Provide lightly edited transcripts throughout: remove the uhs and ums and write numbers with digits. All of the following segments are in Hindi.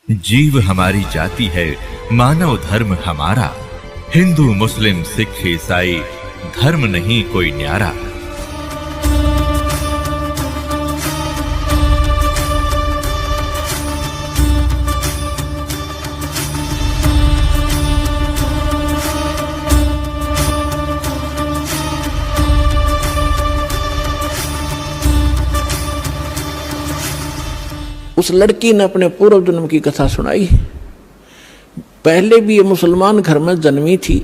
जीव हमारी जाति है, मानव धर्म हमारा। हिंदू मुस्लिम सिख ईसाई धर्म नहीं कोई न्यारा। उस लड़की ने अपने पूर्व जन्म की कथा सुनाई। पहले भी ये मुसलमान घर में जन्मी थी,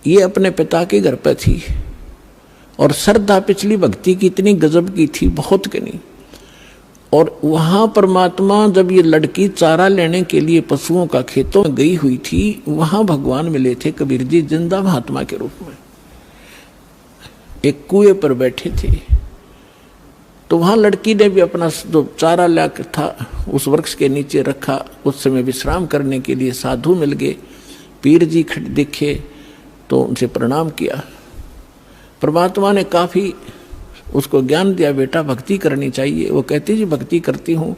ये अपने पिता के घर पे थी और श्रद्धा पिछली भक्ति की इतनी गजब की थी, बहुत कनी। और वहां परमात्मा जब ये लड़की चारा लेने के लिए पशुओं का खेतों में गई हुई थी, वहां भगवान मिले थे कबीर जी जिंदा महात्मा के रूप में। एक कुएं पर बैठे थे, तो वहां लड़की ने भी अपना जो चारा लाकर था उस वृक्ष के नीचे रखा। उस समय विश्राम करने के लिए साधु मिल गए, पीर जी खड़े दिखे तो उनसे प्रणाम किया। परमात्मा ने काफी उसको ज्ञान दिया, बेटा भक्ति करनी चाहिए। वो कहती जी भक्ति करती हूँ,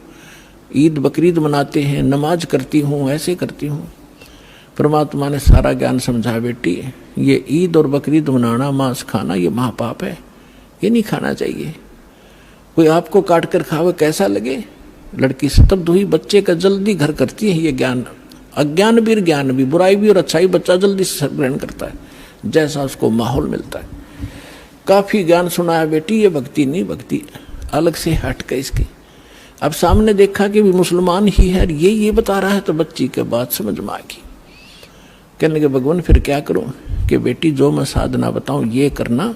ईद बकरीद मनाते हैं, नमाज करती हूँ, ऐसे करती हूँ। परमात्मा ने सारा ज्ञान समझा, बेटी ये ईद और बकरीद मनाना, मांस खाना ये महापाप है, ये नहीं खाना चाहिए। कोई आपको काट कर खावे कैसा लगे। लड़की स्तब्ध हुई, बच्चे का जल्दी घर करती है ये ज्ञान। अज्ञान भी ज्ञान भी, बुराई भी और अच्छाई बच्चा जल्दी से ग्रहण करता है, जैसा उसको माहौल मिलता है। काफी ज्ञान सुनाया, बेटी ये भक्ति नहीं, भक्ति अलग से हट के इसकी। अब सामने देखा कि भी मुसलमान ही है, ये बता रहा है, तो बच्ची के बात समझ में आ गई। कहने के भगवान फिर क्या करूं कि बेटी जो मैं साधना बताऊं ये करना,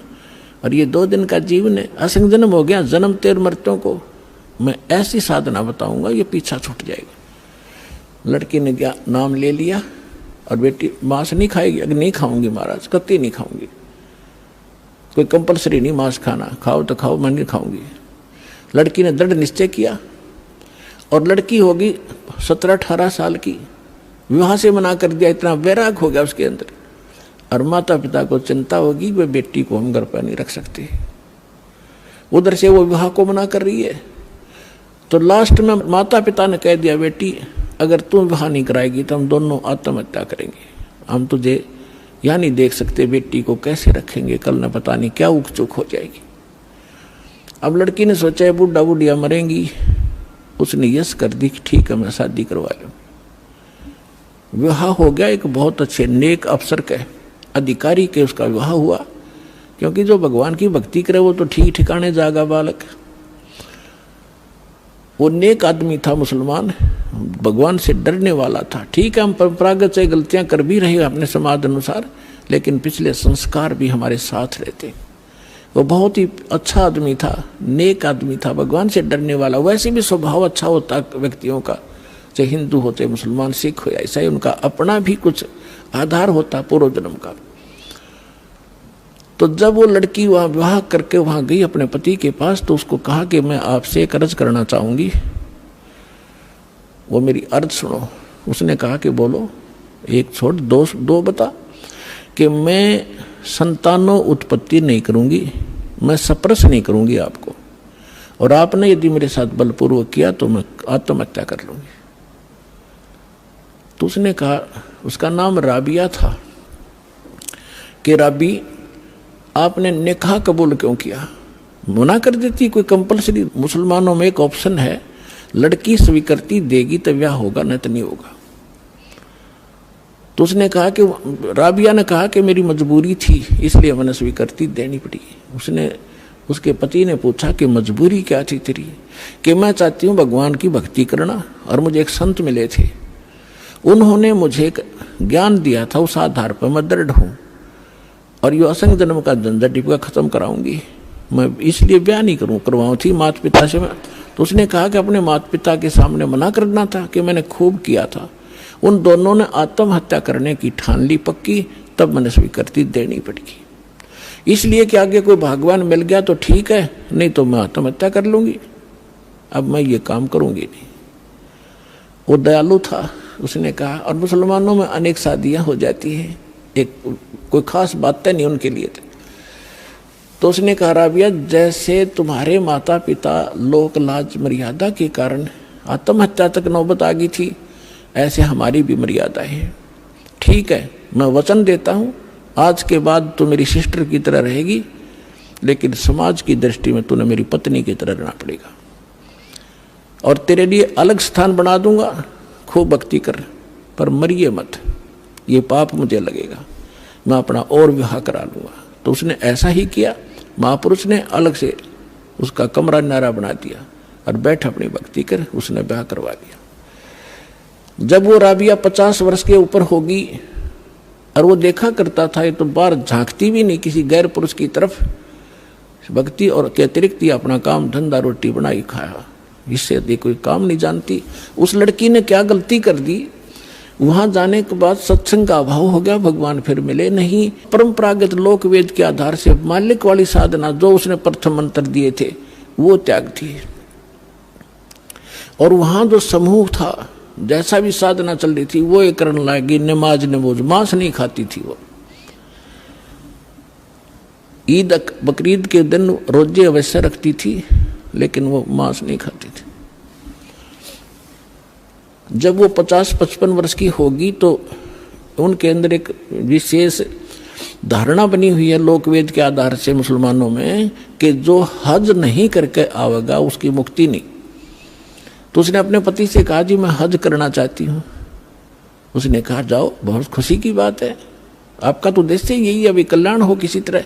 और ये 2 दिन का जीवन है, असंग जन्म हो गया, जन्म तेर मृत्यों को मैं ऐसी साधना बताऊंगा ये पीछा छूट जाएगा। लड़की ने क्या नाम ले लिया, और बेटी मांस नहीं खाएगी। अगर नहीं खाऊंगी महाराज, कत्ती नहीं खाऊंगी, कोई कंपलसरी नहीं मांस खाना, खाओ तो खाओ, मैं नहीं खाऊंगी। लड़की ने दृढ़ निश्चय किया, और लड़की होगी 17-18 साल की, विवाह से मना कर दिया। इतना वैराग हो गया उसके अंदर, और माता पिता को चिंता होगी वे बेटी को हम घर पर नहीं रख सकते। उधर से वो विवाह को मना कर रही है, तो लास्ट में माता पिता ने कह दिया, बेटी अगर तू विवाह नहीं कराएगी तो हम दोनों आत्महत्या करेंगे, हम तुझे यहाँ नहीं देख सकते, बेटी को कैसे रखेंगे, कल न पता नहीं क्या उक चुक हो जाएगी। अब लड़की ने सोचा बुढ़ा बुढ़िया मरेंगी, उसने यस कर दी, ठीक है मैं शादी करवा लूँ। विवाह हो गया, एक बहुत अच्छे नेक अफसर के अधिकारी के उसका विवाह हुआ, क्योंकि जो भगवान की भक्ति करे वो तो ठीक ठिकाने जागा बालक। वो नेक आदमी था, मुसलमान, भगवान से डरने वाला था। ठीक है हम परंपरागत से गलतियां कर भी रहे अपने समाज अनुसार, लेकिन पिछले संस्कार भी हमारे साथ रहते। वो बहुत ही अच्छा आदमी था, नेक आदमी था, भगवान से डरने वाला। वैसे भी स्वभाव अच्छा होता व्यक्तियों का, चाहे हिंदू होते, मुसलमान, सिख हो या ईसाई, उनका अपना भी कुछ आधार होता पूर्व जन्म का। तो जब वो लड़की वहां विवाह करके वहां गई अपने पति के पास, तो उसको कहा कि मैं आपसे एक अर्ज करना चाहूंगी, वो मेरी अर्ज सुनो। उसने कहा कि बोलो, एक छोड़ दो बता। कि मैं संतानों उत्पत्ति नहीं करूंगी, मैं सप्रस नहीं करूंगी आपको, और आपने यदि मेरे साथ बलपूर्वक किया तो मैं आत्महत्या कर लूंगी। तो उसने कहा, उसका नाम राबिया था, कि राबी आपने निकाह कबूल क्यों किया, मना कर देती। कोई कंपलसरी मुसलमानों में एक ऑप्शन है, लड़की स्वीकृति देगी तो ब्याह होगा, नहीं तो नहीं होगा। तो उसने कहा कि राबिया ने कहा कि मेरी मजबूरी थी इसलिए मैंने स्वीकृति देनी पड़ी। उसके पति ने पूछा कि मजबूरी क्या थी तेरी। कि मैं चाहती हूँ भगवान की भक्ति करना, और मुझे एक संत मिले थे, उन्होंने मुझे एक ज्ञान दिया था, उस आधार पर मैं दृढ़ हूँ, और ये असंग जन्म का झंझट डिपका खत्म कराऊंगी, मैं इसलिए ब्याह नहीं करवाऊँ थी माता पिता से मैं। तो उसने कहा कि अपने माता पिता के सामने मना करना था कि मैंने खूब किया था। उन दोनों ने आत्महत्या करने की ठान ली पक्की, तब मैंने स्वीकृति देनी पड़ेगी। इसलिए कि आगे कोई भगवान मिल गया तो ठीक है, नहीं तो मैं आत्महत्या कर लूंगी, अब मैं ये काम करूंगी नहीं। वो दयालु था, उसने कहा। और मुसलमानों में अनेक शादियां हो जाती हैं, एक कोई खास बातें नहीं उनके लिए थे। तो उसने कहा, राबिया जैसे तुम्हारे माता पिता लोक लाज मर्यादा के कारण आत्महत्या तक नौबत आ गई थी। ऐसे हमारी भी मर्यादाएं हैं। ठीक है, मैं वचन देता हूँ आज के बाद तो मेरी सिस्टर की तरह रहेगी, लेकिन समाज की दृष्टि में तूने मेरी पत्नी की तरह रहना पड़ेगा, और तेरे लिए अलग स्थान बना दूंगा, खूब भक्ति कर, पर मरिए मत, ये पाप मुझे लगेगा, मैं अपना और विवाह करा लूँगा। तो उसने ऐसा ही किया। महापुरुष ने अलग से उसका कमरा न्यारा बना दिया और बैठ अपनी भक्ति कर, उसने ब्याह करवा दिया। जब वो राबिया 50 वर्ष के ऊपर होगी और वो देखा करता था, ये तो बाहर झांकती भी नहीं किसी गैर पुरुष की तरफ, भक्ति और के अतिरिक्त ही अपना काम धंधा रोटी बनाई खाया, इससे अधिक कोई काम नहीं जानती। उस लड़की ने क्या गलती कर दी, वहां जाने के बाद सत्संग का अभाव हो गया, भगवान फिर मिले नहीं। परंपरागत लोक वेद के आधार से मालिक वाली साधना जो उसने प्रथम मंत्र दिए थे वो त्याग थी, और वहां जो समूह था, जैसा भी साधना चल रही थी वो एक करने लगी। नमाज नमोज, मांस नहीं खाती थी वो। ईद बकरीद के दिन रोजे अवश्य रखती थी, लेकिन वो मांस नहीं खाती थी। जब वो 50-55 वर्ष की होगी तो उनके अंदर एक विशेष धारणा बनी हुई है लोकवेद के आधार से मुसलमानों में कि जो हज नहीं करके आवेगा उसकी मुक्ति नहीं। तो उसने अपने पति से कहा, जी मैं हज करना चाहती हूँ। उसने कहा, जाओ, बहुत खुशी की बात है, आपका तो उद्देश्य यही है, अभी कल्याण हो किसी तरह,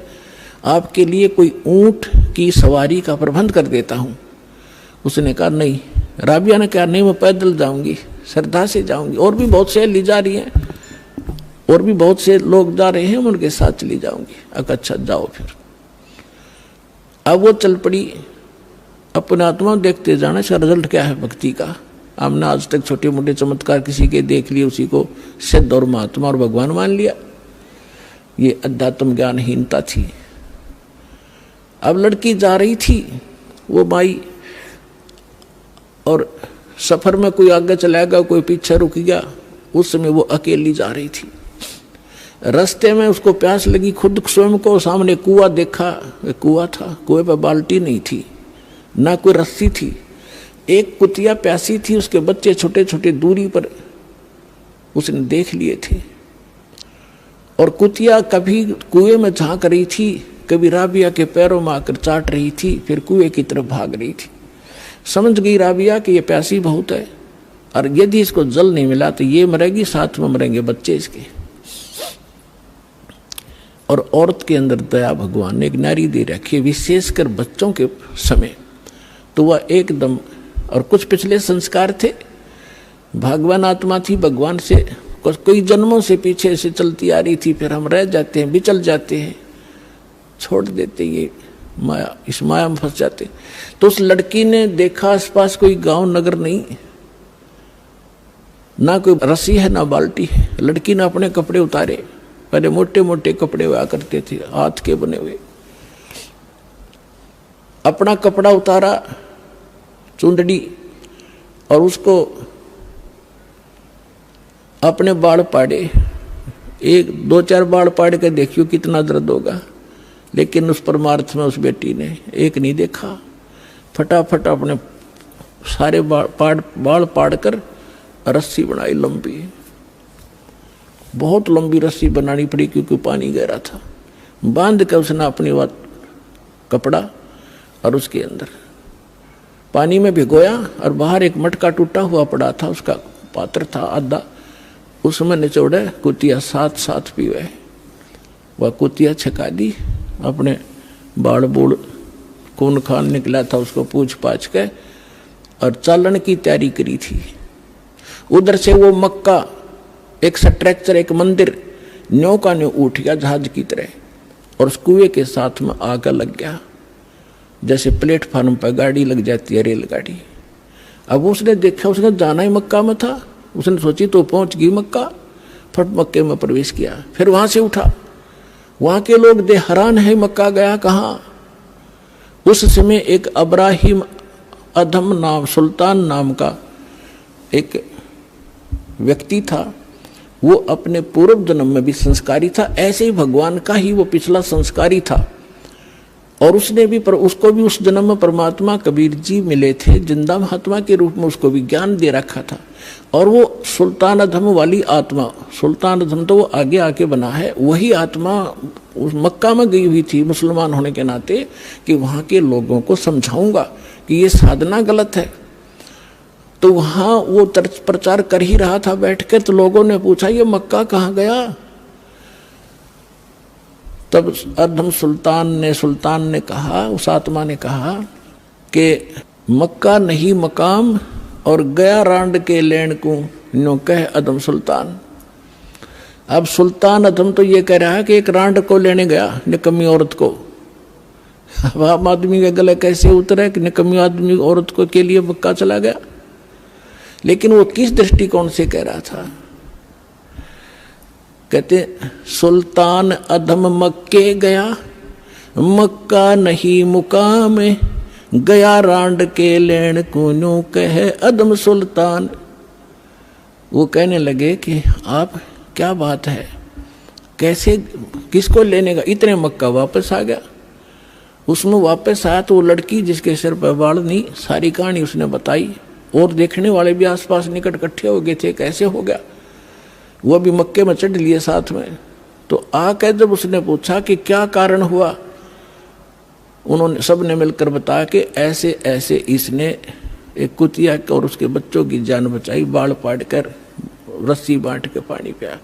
आपके लिए कोई ऊंट की सवारी का प्रबंध कर देता हूँ। उसने कहा नहीं। राबिया ने कहा, नहीं मैं पैदल जाऊंगी, श्रद्धा से जाऊंगी, और भी बहुत से ली जा रही हैं, और भी बहुत से लोग जा रहे हैं, उनके साथ चली जाऊंगी। अच्छा जाओ फिर। अब वो चल पड़ी, अपने आत्मा देखते जाना, इसका रिजल्ट क्या है भक्ति का। हमने आज तक छोटे मोटे चमत्कार किसी के देख लिए, उसी को सिद्ध और महात्मा और भगवान मान लिया। ये अध्यात्म ज्ञानहीनता थी। अब लड़की जा रही थी, वो माई, और सफर में कोई आगे चला गया, कोई पीछे रुक गया। उस समय वो अकेली जा रही थी। रास्ते में उसको प्यास लगी, खुद स्वयं को सामने कुआं देखा, कुआं था, कुएं पर बाल्टी नहीं थी, ना कोई रस्सी थी। एक कुतिया प्यासी थी, उसके बच्चे छोटे छोटे दूरी पर उसने देख लिए थे, और कुतिया कभी कुएं में झांक रही थी, कभी राबिया के पैरों में आकर चाट रही थी, फिर कुएं की तरफ भाग रही थी। समझ गई राबिया कि ये प्यासी बहुत है, और यदि इसको जल नहीं मिला तो ये मरेगी, साथ में मरेंगे बच्चे इसके। और औरत के अंदर दया भगवान ने एक नारी दे रखी है, विशेषकर बच्चों के समय। तो वह एकदम, और कुछ पिछले संस्कार थे, भगवान आत्मा थी, भगवान से कई जन्मों से पीछे से चलती आ रही थी, फिर हम रह जाते हैं, बिचल जाते हैं, छोड़ देते, ये माया, इस माया में फंस जाते। तो उस लड़की ने देखा आसपास कोई गांव नगर नहीं, ना कोई रस्सी है ना बाल्टी है। लड़की ने अपने कपड़े उतारे, पहले मोटे मोटे कपड़े हुआ करते थे हाथ के बने हुए, अपना कपड़ा उतारा, चुंदड़ी, और उसको अपने बाल पाड़े, 1-2-4 बाल पाड़ के देखियो कितना दर्द होगा। लेकिन उस परमार्थ में उस बेटी ने एक नहीं देखा, फटाफट अपने सारे बाल पाड़ कर रस्सी बनाई, लंबी, बहुत लंबी रस्सी बनानी पड़ी क्योंकि पानी गहरा था। बांध कर उसने अपनी बात कपड़ा और उसके अंदर पानी में भिगोया, और बाहर एक मटका टूटा हुआ पड़ा था, उसका पात्र था आधा, उसमें निचोड़े कुतिया साथ पीवे। वह कुतिया छका दी, अपने बाड़ बूढ़ खून खान निकला था उसको पूछ पाछ के, और चालन की तैयारी करी थी। उधर से वो मक्का, एक स्ट्रक्चर, एक मंदिर न्यों का न्यों उठ गया जहाज की तरह, और उस कुएं के साथ में आकर लग गया, जैसे प्लेटफार्म पर गाड़ी लग जाती है, रेलगाड़ी। अब उसने देखा, उसने जाना ही मक्का में था, उसने सोची तो पहुंच गई मक्का, फट मक्के में प्रवेश किया, फिर वहां से उठा। वहां के लोग दे हैरान है, मक्का गया कहाँ। उस समय एक अब्राहिम अधम नाम, सुल्तान नाम का एक व्यक्ति था, वो अपने पूर्व जन्म में भी संस्कारी था, ऐसे ही भगवान का ही वो पिछला संस्कारी था। और उसने भी उसको भी उस जन्म में परमात्मा कबीर जी मिले थे, जिंदा महात्मा के रूप में उसको भी ज्ञान दे रखा था। और वो सुल्तान अधम वाली आत्मा, सुल्तान अधम तो वो आगे आके बना है, वही आत्मा उस मक्का में गई हुई थी मुसलमान होने के नाते कि वहाँ के लोगों को समझाऊंगा कि ये साधना गलत है। तो वहाँ वो प्रचार कर ही रहा था बैठ के, तो लोगों ने पूछा ये मक्का कहाँ गया। तब अधम सुल्तान ने कहा, उस आत्मा ने कहा कि मक्का नहीं मकाम और गया रांड के लेन को नो कह अधम सुल्तान। अब सुल्तान अधम तो ये कह रहा है कि एक रांड को लेने गया, निकम्मी औरत को। अब आम आदमी के गले कैसे उतरे कि निकम्मी आदमी औरत को के लिए मक्का चला गया। लेकिन वो किस दृष्टिकोण से कह रहा था? कहते सुल्तान अधम मक्के गया, मक्का नहीं मुकाम, गया रांड के लेन कुनू कहे अधम सुल्तान। वो कहने लगे कि आप क्या बात है, कैसे किसको लेने का? इतने मक्का वापस आ गया। उसमें वापस आया तो वो लड़की जिसके सिर पर बाल नहीं, सारी कहानी उसने बताई। और देखने वाले भी आसपास निकट इकट्ठे हो गए थे, कैसे हो गया? वो भी मक्के में चढ़ लिए साथ में। तो आकर जब उसने पूछा कि क्या कारण हुआ, उन्होंने सबने मिलकर बताया कि ऐसे ऐसे इसने एक कुतिया और उसके बच्चों की जान बचाई, बाल पाट कर रस्सी बांट के पानी पिया।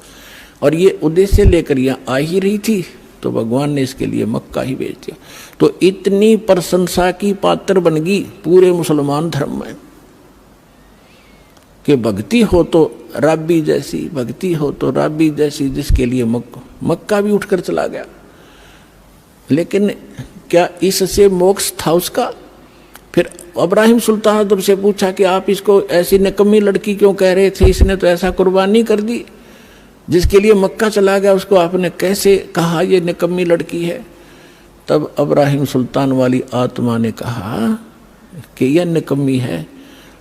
और ये उद्देश्य लेकर यहाँ आ ही रही थी, तो भगवान ने इसके लिए मक्का ही भेज दिया। तो इतनी प्रशंसा की पात्र बन गई पूरे मुसलमान धर्म में कि भक्ति हो तो राबी जैसी, भक्ति हो तो राबी जैसी, जिसके लिए मक्का भी उठकर चला गया। लेकिन क्या इससे मोक्ष था उसका? फिर इब्राहिम सुल्तान अदब से पूछा कि आप इसको ऐसी निकम्मी लड़की क्यों कह रहे थे? इसने तो ऐसा कुर्बानी कर दी, जिसके लिए मक्का चला गया, उसको आपने कैसे कहा ये निकम्मी लड़की है? तब इब्राहिम सुल्तान वाली आत्मा ने कहा कि यह निकम्मी है,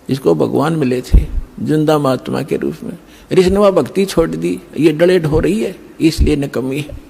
इसको भगवान मिले थे जिंदा महात्मा के रूप में, इसने वह भक्ति छोड़ दी, ये डलेड हो रही है, इसलिए निकम्मी है।